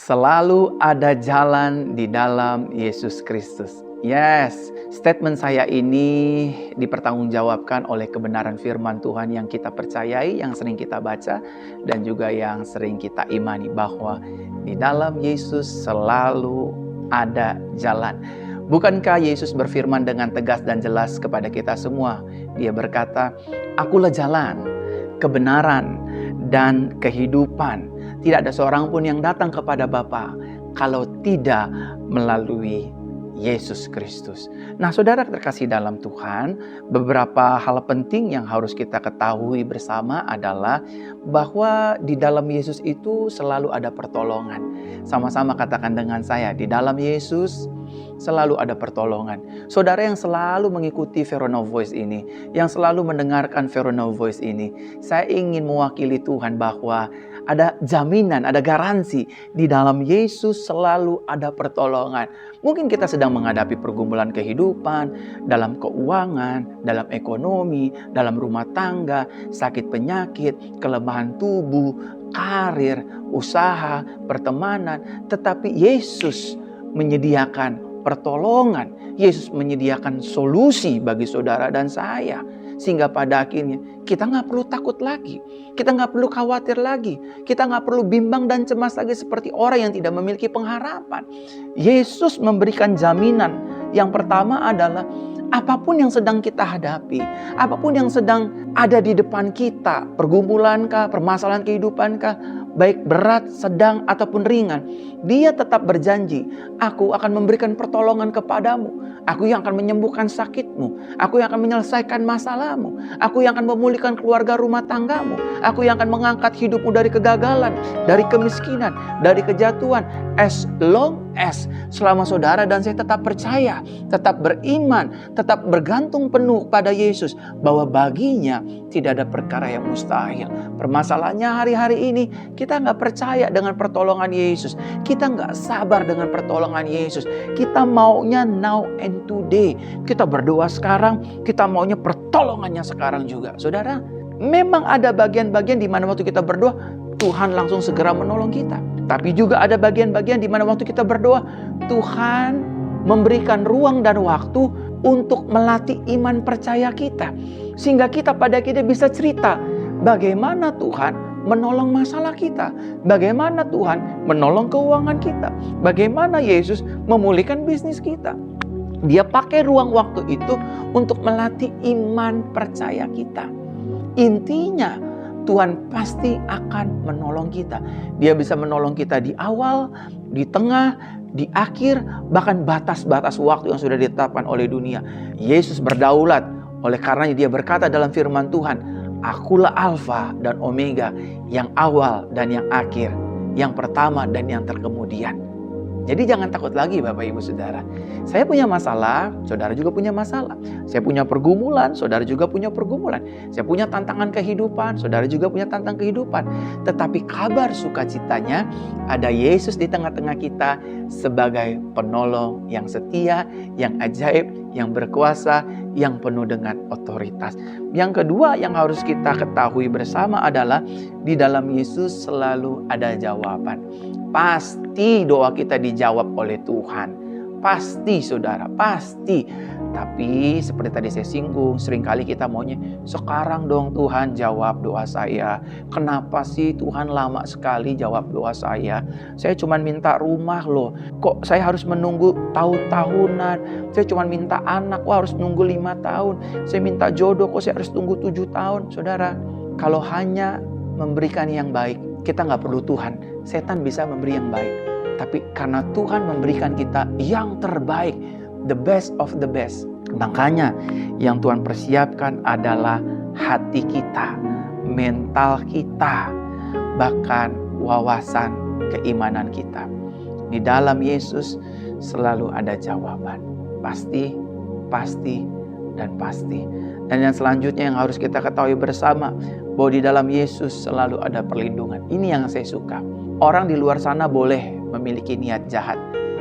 Selalu ada jalan di dalam Yesus Kristus. Yes, statement saya ini dipertanggungjawabkan oleh kebenaran firman Tuhan yang kita percayai, yang sering kita baca, dan juga yang sering kita imani bahwa di dalam Yesus selalu ada jalan. Bukankah Yesus berfirman dengan tegas dan jelas kepada kita semua? Dia berkata, "Akulah jalan, kebenaran, dan kehidupan. Tidak ada seorang pun yang datang kepada Bapa kalau tidak melalui Yesus Kristus." Nah, saudara terkasih dalam Tuhan, beberapa hal penting yang harus kita ketahui bersama adalah bahwa di dalam Yesus itu selalu ada pertolongan. Sama-sama katakan dengan saya, di dalam Yesus selalu ada pertolongan. Saudara yang selalu mengikuti Verona Voice ini, yang selalu mendengarkan Verona Voice ini, saya ingin mewakili Tuhan bahwa ada jaminan, ada garansi di dalam Yesus selalu ada pertolongan. Mungkin kita sedang menghadapi pergumulan kehidupan, dalam keuangan, dalam ekonomi, dalam rumah tangga, sakit penyakit, kelemahan tubuh, karir, usaha, pertemanan. Tetapi Yesus menyediakan pertolongan. Yesus menyediakan solusi bagi saudara dan saya. Sehingga pada akhirnya kita nggak perlu takut lagi. Kita nggak perlu khawatir lagi. Kita nggak perlu bimbang dan cemas lagi seperti orang yang tidak memiliki pengharapan. Yesus memberikan jaminan. Yang pertama adalah apapun yang sedang kita hadapi, apapun yang sedang ada di depan kita, pergumulankah, permasalahan kehidupankah, baik berat, sedang, ataupun ringan, Dia tetap berjanji, "Aku akan memberikan pertolongan kepadamu. Aku yang akan menyembuhkan sakitmu. Aku yang akan menyelesaikan masalahmu. Aku yang akan memulihkan keluarga rumah tanggamu. Aku yang akan mengangkat hidupmu dari kegagalan, dari kemiskinan, dari kejatuhan." As long as selama saudara dan saya tetap percaya, tetap beriman, tetap bergantung penuh pada Yesus, bahwa baginya tidak ada perkara yang mustahil. Permasalahannya hari-hari ini kita nggak percaya dengan pertolongan Yesus. Kita nggak sabar dengan pertolongan Yesus. Kita maunya now and today. Kita berdoa sekarang, kita maunya pertolongannya sekarang juga. Saudara, memang ada bagian-bagian di mana waktu kita berdoa, Tuhan langsung segera menolong kita. Tapi juga ada bagian-bagian di mana waktu kita berdoa, Tuhan memberikan ruang dan waktu untuk melatih iman percaya kita. Sehingga kita pada akhirnya bisa cerita bagaimana Tuhan menolong masalah kita. Bagaimana Tuhan menolong keuangan kita. Bagaimana Yesus memulihkan bisnis kita. Dia pakai ruang waktu itu untuk melatih iman percaya kita. Intinya, Tuhan pasti akan menolong kita. Dia bisa menolong kita di awal, di tengah, di akhir, bahkan batas-batas waktu yang sudah ditetapkan oleh dunia. Yesus berdaulat. Oleh karenanya Dia berkata dalam firman Tuhan, "Akulah Alfa dan Omega, yang awal dan yang akhir, yang pertama dan yang terkemudian." Jadi jangan takut lagi Bapak Ibu Saudara. Saya punya masalah, saudara juga punya masalah. Saya punya pergumulan, saudara juga punya pergumulan. Saya punya tantangan kehidupan, saudara juga punya tantangan kehidupan. Tetapi kabar sukacitanya, ada Yesus di tengah-tengah kita sebagai penolong yang setia, yang ajaib, yang berkuasa, yang penuh dengan otoritas. Yang kedua yang harus kita ketahui bersama adalah di dalam Yesus selalu ada jawaban. Pasti doa kita dijawab oleh Tuhan. Pasti saudara, pasti. Tapi seperti tadi saya singgung, seringkali kita maunya, "Sekarang dong Tuhan jawab doa saya. Kenapa sih Tuhan lama sekali jawab doa saya? Saya cuma minta rumah loh. Kok saya harus menunggu tahun-tahunan? Saya cuma minta anak, harus nunggu 5 tahun. Saya minta jodoh, kok saya harus tunggu 7 tahun? Saudara, kalau hanya memberikan yang baik, kita nggak perlu Tuhan. Setan bisa memberi yang baik. Tapi karena Tuhan memberikan kita yang terbaik, the best of the best. Makanya yang Tuhan persiapkan adalah hati kita, mental kita, bahkan wawasan keimanan kita. Di dalam Yesus selalu ada jawaban. Pasti, pasti, dan pasti. Dan yang selanjutnya yang harus kita ketahui bersama, bahwa di dalam Yesus selalu ada perlindungan. Ini yang saya suka. Orang di luar sana boleh memiliki niat jahat,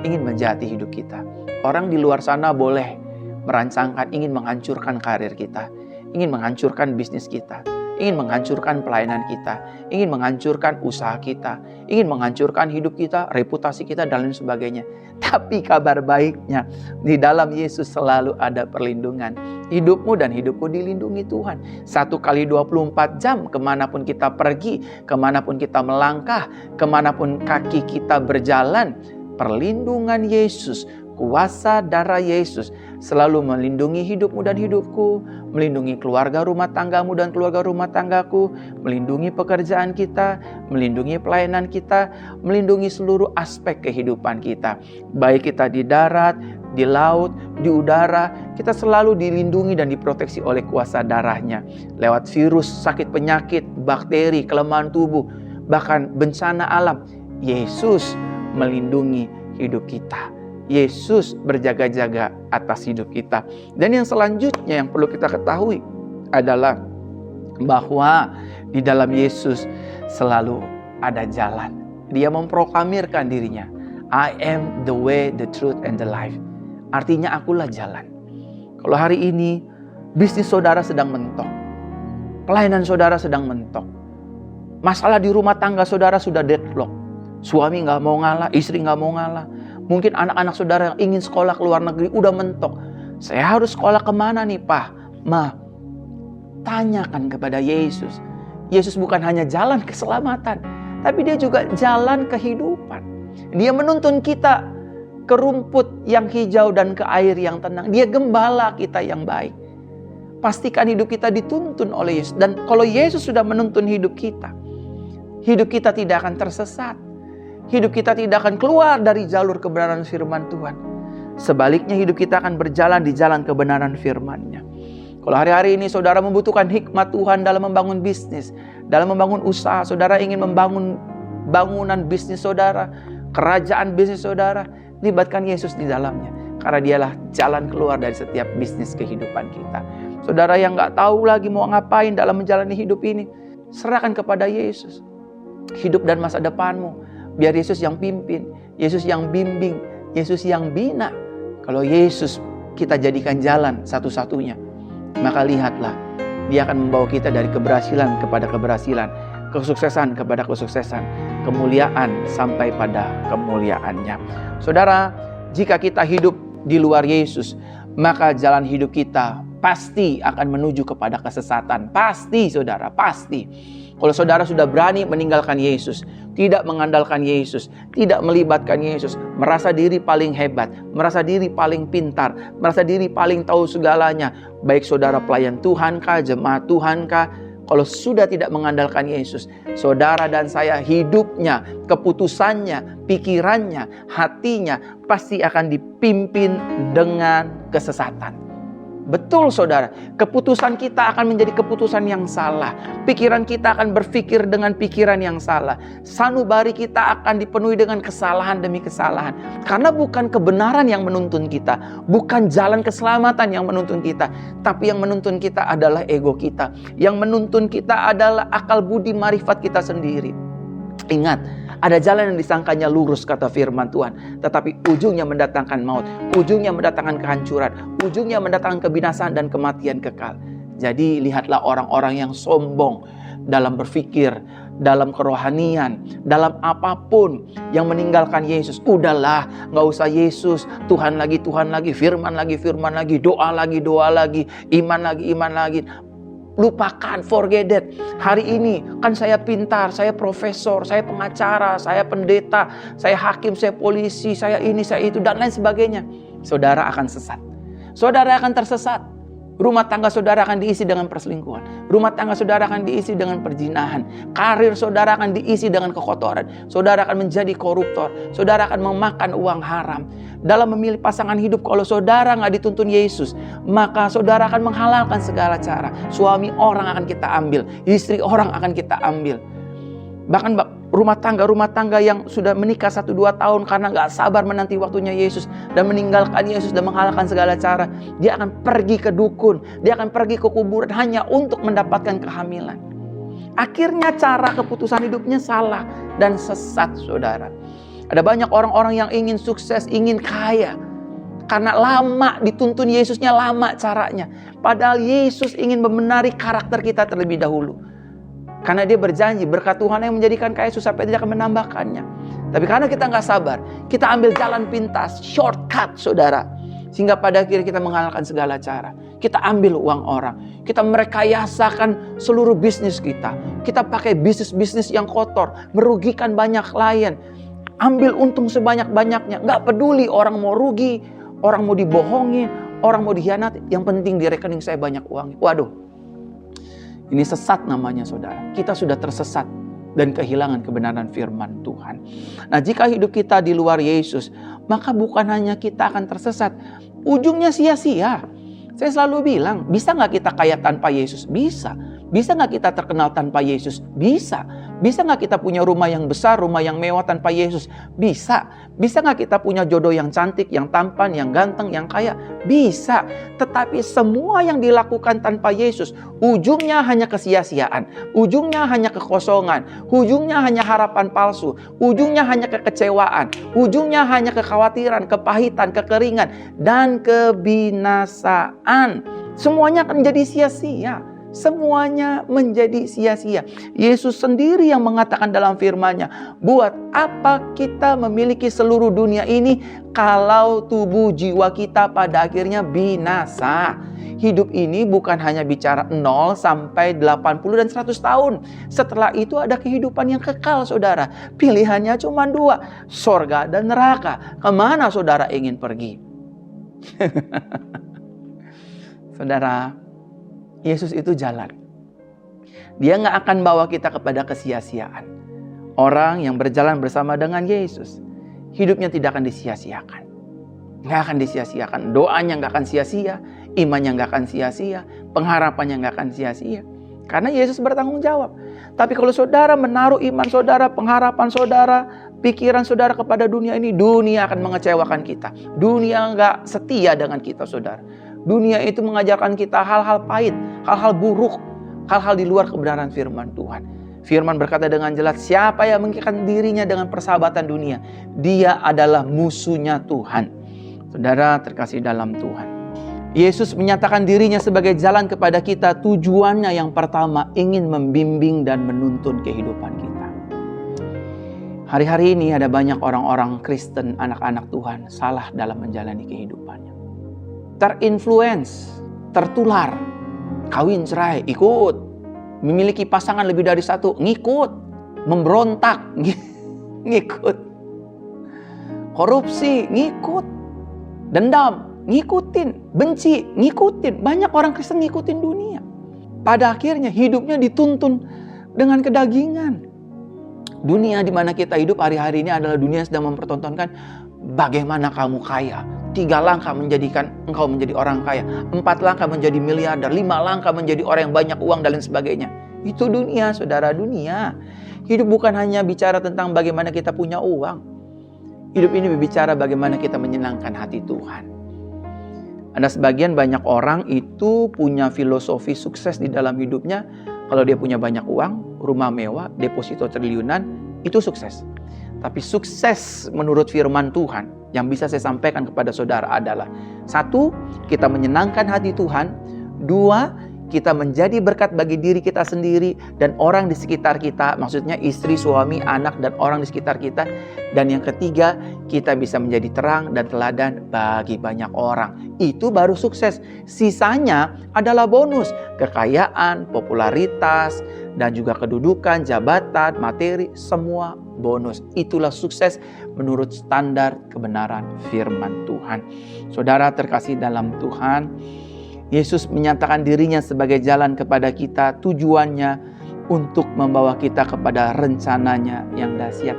ingin menjahati hidup kita. Orang di luar sana boleh merancangkan, ingin menghancurkan karir kita, ingin menghancurkan bisnis kita, ingin menghancurkan pelayanan kita, ingin menghancurkan usaha kita, ingin menghancurkan hidup kita, reputasi kita, dan lain sebagainya. Tapi kabar baiknya, di dalam Yesus selalu ada perlindungan. Hidupmu dan hidupku dilindungi Tuhan. 1x24 jam, kemanapun kita pergi, kemanapun kita melangkah, kemanapun kaki kita berjalan, perlindungan Yesus, kuasa darah Yesus selalu melindungi hidupmu dan hidupku, melindungi keluarga rumah tanggamu dan keluarga rumah tanggaku, melindungi pekerjaan kita, melindungi pelayanan kita, melindungi seluruh aspek kehidupan kita. Baik kita di darat, di laut, di udara, kita selalu dilindungi dan diproteksi oleh kuasa darahnya. Lewat virus, sakit penyakit, bakteri, kelemahan tubuh, bahkan bencana alam, Yesus melindungi hidup kita. Yesus berjaga-jaga atas hidup kita. Dan yang selanjutnya yang perlu kita ketahui adalah bahwa di dalam Yesus selalu ada jalan. Dia memproklamirkan dirinya, I am the way, the truth, and the life. Artinya akulah jalan. Kalau hari ini bisnis saudara sedang mentok, pelayanan saudara sedang mentok, masalah di rumah tangga saudara sudah deadlock, suami gak mau ngalah, istri gak mau ngalah, mungkin anak-anak saudara yang ingin sekolah ke luar negeri udah mentok. Saya harus sekolah kemana nih, Pak? Ma, tanyakan kepada Yesus. Yesus bukan hanya jalan keselamatan, tapi dia juga jalan kehidupan. Dia menuntun kita ke rumput yang hijau dan ke air yang tenang. Dia gembala kita yang baik. Pastikan hidup kita dituntun oleh Yesus. Dan kalau Yesus sudah menuntun hidup kita tidak akan tersesat. Hidup kita tidak akan keluar dari jalur kebenaran firman Tuhan. Sebaliknya hidup kita akan berjalan di jalan kebenaran firman-Nya. Kalau hari-hari ini saudara membutuhkan hikmat Tuhan dalam membangun bisnis, dalam membangun usaha, saudara ingin membangun bangunan bisnis saudara, kerajaan bisnis saudara, libatkan Yesus di dalamnya. Karena dialah jalan keluar dari setiap bisnis kehidupan kita. Saudara yang gak tahu lagi mau ngapain dalam menjalani hidup ini, serahkan kepada Yesus hidup dan masa depanmu. Biar Yesus yang pimpin, Yesus yang bimbing, Yesus yang bina. Kalau Yesus kita jadikan jalan satu-satunya, maka lihatlah, Dia akan membawa kita dari keberhasilan kepada keberhasilan, kesuksesan kepada kesuksesan, kemuliaan sampai pada kemuliaannya. Saudara, jika kita hidup di luar Yesus, maka jalan hidup kita pasti akan menuju kepada kesesatan. Pasti, saudara, pasti. Kalau saudara sudah berani meninggalkan Yesus, tidak mengandalkan Yesus, tidak melibatkan Yesus, merasa diri paling hebat, merasa diri paling pintar, merasa diri paling tahu segalanya, baik saudara pelayan Tuhan kah, jemaat Tuhan kah, kalau sudah tidak mengandalkan Yesus, saudara dan saya hidupnya, keputusannya, pikirannya, hatinya pasti akan dipimpin dengan kesesatan. Betul saudara, keputusan kita akan menjadi keputusan yang salah. Pikiran kita akan berpikir dengan pikiran yang salah. Sanubari kita akan dipenuhi dengan kesalahan demi kesalahan. Karena bukan kebenaran yang menuntun kita, bukan jalan keselamatan yang menuntun kita, tapi yang menuntun kita adalah ego kita. Yang menuntun kita adalah akal budi marifat kita sendiri. Ingat, ada jalan yang disangkanya lurus kata firman Tuhan, tetapi ujungnya mendatangkan maut, ujungnya mendatangkan kehancuran, ujungnya mendatangkan kebinasaan dan kematian kekal. Jadi lihatlah orang-orang yang sombong dalam berpikir, dalam kerohanian, dalam apapun, yang meninggalkan Yesus. Udahlah, gak usah Yesus, Tuhan lagi, firman lagi, doa lagi, iman lagi. Lupakan, forget that. Hari ini kan saya pintar, saya profesor, saya pengacara, saya pendeta, saya hakim, saya polisi, saya ini, saya itu, dan lain sebagainya. Saudara akan sesat. Saudara akan tersesat. Rumah tangga saudara akan diisi dengan perselingkuhan. Rumah tangga saudara akan diisi dengan perzinahan. Karir saudara akan diisi dengan kekotoran. Saudara akan menjadi koruptor. Saudara akan memakan uang haram. Dalam memilih pasangan hidup, kalau saudara gak dituntun Yesus, maka saudara akan menghalalkan segala cara. Suami orang akan kita ambil. Istri orang akan kita ambil. Bahkan rumah tangga yang sudah menikah 1-2 tahun karena gak sabar menanti waktunya Yesus dan meninggalkan Yesus dan menghalalkan segala cara, dia akan pergi ke dukun, dia akan pergi ke kuburan hanya untuk mendapatkan kehamilan. Akhirnya cara keputusan hidupnya salah dan sesat, saudara. Ada banyak orang-orang yang ingin sukses, ingin kaya, karena lama dituntun Yesusnya, lama caranya. Padahal Yesus ingin membenari karakter kita terlebih dahulu. Karena dia berjanji, berkat Tuhan yang menjadikan kaya susah payah tidak akan menambahkannya. Tapi karena kita nggak sabar, kita ambil jalan pintas, shortcut saudara. Sehingga pada akhirnya kita menghalalkan segala cara. Kita ambil uang orang. Kita merekayasakan seluruh bisnis kita. Kita pakai bisnis-bisnis yang kotor. Merugikan banyak klien. Ambil untung sebanyak-banyaknya. Nggak peduli orang mau rugi. Orang mau dibohongin. Orang mau dikhianati. Yang penting di rekening saya banyak uang. Waduh. Ini sesat namanya saudara. Kita sudah tersesat dan kehilangan kebenaran firman Tuhan. Nah, jika hidup kita di luar Yesus, maka bukan hanya kita akan tersesat, ujungnya sia-sia. Saya selalu bilang, bisa nggak kita kaya tanpa Yesus? Bisa. Bisa nggak kita terkenal tanpa Yesus? Bisa. Bisa nggak kita punya rumah yang besar, rumah yang mewah tanpa Yesus? Bisa. Bisa nggak kita punya jodoh yang cantik, yang tampan, yang ganteng, yang kaya? Bisa. Tetapi semua yang dilakukan tanpa Yesus, ujungnya hanya kesia-siaan. Ujungnya hanya kekosongan. Ujungnya hanya harapan palsu. Ujungnya hanya kekecewaan. Ujungnya hanya kekhawatiran, kepahitan, kekeringan, dan kebinasaan. Semuanya akan menjadi sia-sia. Semuanya menjadi sia-sia. Yesus sendiri yang mengatakan dalam firman-Nya, buat apa kita memiliki seluruh dunia ini kalau tubuh jiwa kita pada akhirnya binasa. Hidup ini bukan hanya bicara 0 sampai 80 dan 100 tahun. Setelah itu ada kehidupan yang kekal saudara. Pilihannya cuma 2, sorga dan neraka. Kemana saudara ingin pergi? Saudara, Yesus itu jalan. Dia nggak akan bawa kita kepada kesia-siaan. Orang yang berjalan bersama dengan Yesus, hidupnya tidak akan disia-siakan. Nggak akan disia-siakan. Doanya nggak akan sia-sia. Imannya nggak akan sia-sia. Pengharapannya nggak akan sia-sia. Karena Yesus bertanggung jawab. Tapi kalau saudara menaruh iman saudara, pengharapan saudara, pikiran saudara kepada dunia ini, dunia akan mengecewakan kita. Dunia nggak setia dengan kita saudara. Dunia itu mengajarkan kita hal-hal pahit, hal-hal buruk, hal-hal di luar kebenaran firman Tuhan. Firman berkata dengan jelas, siapa yang mengikatkan dirinya dengan persahabatan dunia, dia adalah musuhnya Tuhan. Saudara terkasih dalam Tuhan, Yesus menyatakan dirinya sebagai jalan kepada kita. Tujuannya yang pertama, ingin membimbing dan menuntun kehidupan kita. Hari-hari ini ada banyak orang-orang Kristen, anak-anak Tuhan, salah dalam menjalani kehidupannya. Terinfluence, tertular, kawin cerai, ikut. Memiliki pasangan lebih dari satu, ngikut. Memberontak, ngikut. Korupsi, ngikut. Dendam, ngikutin. Benci, ngikutin. Banyak orang Kristen ngikutin dunia. Pada akhirnya hidupnya dituntun dengan kedagingan. Dunia di mana kita hidup hari-hari ini adalah dunia yang sedang mempertontonkan bagaimana kamu kaya. 3 langkah menjadikan engkau menjadi orang kaya. 4 langkah menjadi miliarder. 5 langkah menjadi orang yang banyak uang dan lain sebagainya. Itu dunia, saudara, dunia. Hidup bukan hanya bicara tentang bagaimana kita punya uang. Hidup ini berbicara bagaimana kita menyenangkan hati Tuhan. Ada sebagian banyak orang itu punya filosofi sukses di dalam hidupnya. Kalau dia punya banyak uang, rumah mewah, deposito triliunan, itu sukses. Tapi sukses menurut firman Tuhan yang bisa saya sampaikan kepada saudara adalah 1, kita menyenangkan hati Tuhan. 2, kita menjadi berkat bagi diri kita sendiri dan orang di sekitar kita. Maksudnya istri, suami, anak, dan orang di sekitar kita. Dan yang ketiga, kita bisa menjadi terang dan teladan bagi banyak orang. Itu baru sukses. Sisanya adalah bonus. Kekayaan, popularitas, dan juga kedudukan, jabatan, materi, semua bonus. Itulah sukses menurut standar kebenaran firman Tuhan. Saudara terkasih dalam Tuhan, Yesus menyatakan dirinya sebagai jalan kepada kita. Tujuannya untuk membawa kita kepada rencananya yang dahsyat.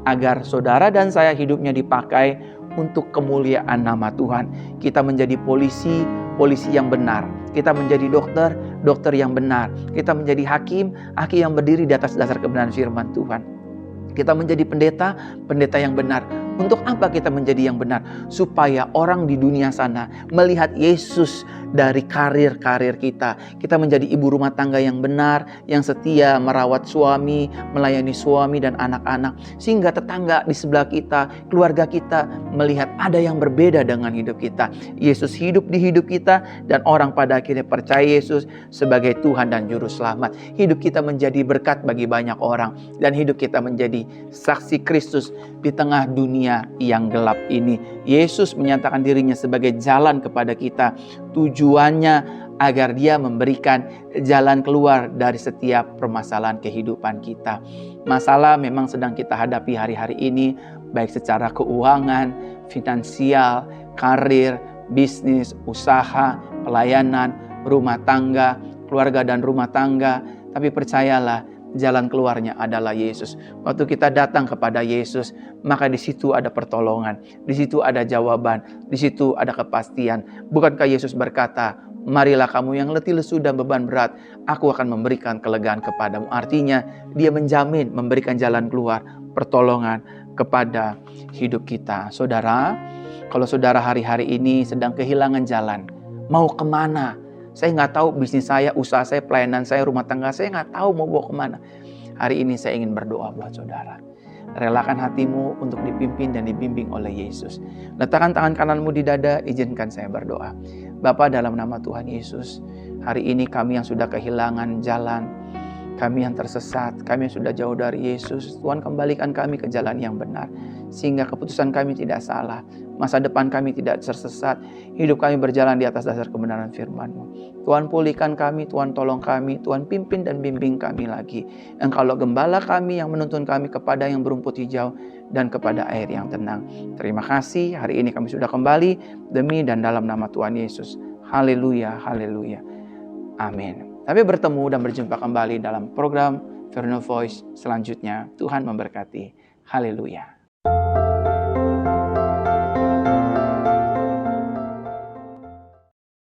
Agar saudara dan saya hidupnya dipakai untuk kemuliaan nama Tuhan. Kita menjadi polisi yang benar. Kita menjadi dokter yang benar. Kita menjadi hakim yang berdiri di atas dasar kebenaran firman Tuhan. Kita menjadi pendeta yang benar. Untuk apa kita menjadi yang benar? Supaya orang di dunia sana melihat Yesus dari karir-karir kita. Kita menjadi ibu rumah tangga yang benar, yang setia merawat suami, melayani suami dan anak-anak. Sehingga tetangga di sebelah kita, keluarga kita melihat ada yang berbeda dengan hidup kita. Yesus hidup di hidup kita dan orang pada akhirnya percaya Yesus sebagai Tuhan dan Juru Selamat. Hidup kita menjadi berkat bagi banyak orang dan hidup kita menjadi saksi Kristus di tengah dunia yang gelap ini. Yesus menyatakan dirinya sebagai jalan kepada kita. Tujuannya agar Dia memberikan jalan keluar dari setiap permasalahan kehidupan kita. Masalah memang sedang kita hadapi hari-hari ini, baik secara keuangan, finansial, karir, bisnis, usaha, pelayanan, rumah tangga, keluarga dan rumah tangga. Tapi percayalah, jalan keluarnya adalah Yesus. Waktu kita datang kepada Yesus, maka di situ ada pertolongan, di situ ada jawaban, di situ ada kepastian. Bukankah Yesus berkata, marilah kamu yang letih lesu dan beban berat, aku akan memberikan kelegaan kepadamu. Artinya, Dia menjamin memberikan jalan keluar, pertolongan kepada hidup kita. Saudara, kalau saudara hari-hari ini sedang kehilangan jalan, mau kemana? Saya nggak tahu bisnis saya, usaha saya, pelayanan saya, rumah tangga saya nggak tahu mau bawa kemana. Hari ini saya ingin berdoa buat saudara. Relakan hatimu untuk dipimpin dan dibimbing oleh Yesus. Letakkan tangan kananmu di dada, izinkan saya berdoa. Bapa, dalam nama Tuhan Yesus, hari ini kami yang sudah kehilangan jalan, kami yang tersesat, kami yang sudah jauh dari Yesus, Tuhan kembalikan kami ke jalan yang benar. Sehingga keputusan kami tidak salah, masa depan kami tidak tersesat, hidup kami berjalan di atas dasar kebenaran firman-Mu. Tuhan pulihkan kami, Tuhan tolong kami, Tuhan pimpin dan bimbing kami lagi. Engkaulah gembala kami yang menuntun kami kepada yang berumput hijau dan kepada air yang tenang. Terima kasih, hari ini kami sudah kembali demi dan dalam nama Tuhan Yesus. Haleluya, haleluya. Amin. Tapi bertemu dan berjumpa kembali dalam program Verno Voice selanjutnya. Tuhan memberkati. Haleluya.